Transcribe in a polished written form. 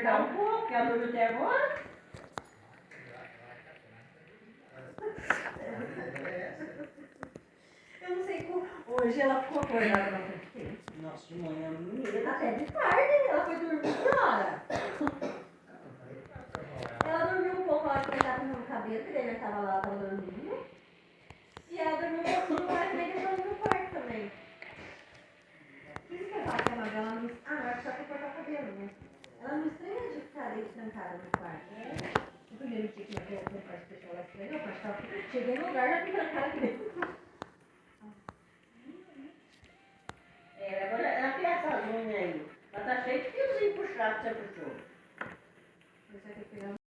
aproveitar um pouco, que ela dormiu até agora. Eu não sei como. Hoje ela ficou acordada bastante tempo. Nossa, de manhã, menina. Até de tarde, ela foi dormir que hora? Ela dormiu um pouco, ela foi estar no cabelo, porque daí nós tava lá, tava dormindo. E ela dormiu um pouquinho, mas também depois no quarto também. Por isso que eu falo que a Magal, ela não... Ah, não, é só pra cortar o cabelo, né? Ela não estranha de ficar ali trancada no quarto. O primeiro dia que eu comprei as pessoas, ela estranhou, mas tava... Cheguei no lugar, já fui trancada aqui dentro. Agora ela tem essas unhas aí. Ela tá cheia de fiozinho puxado que você puxou. Deixa eu pegar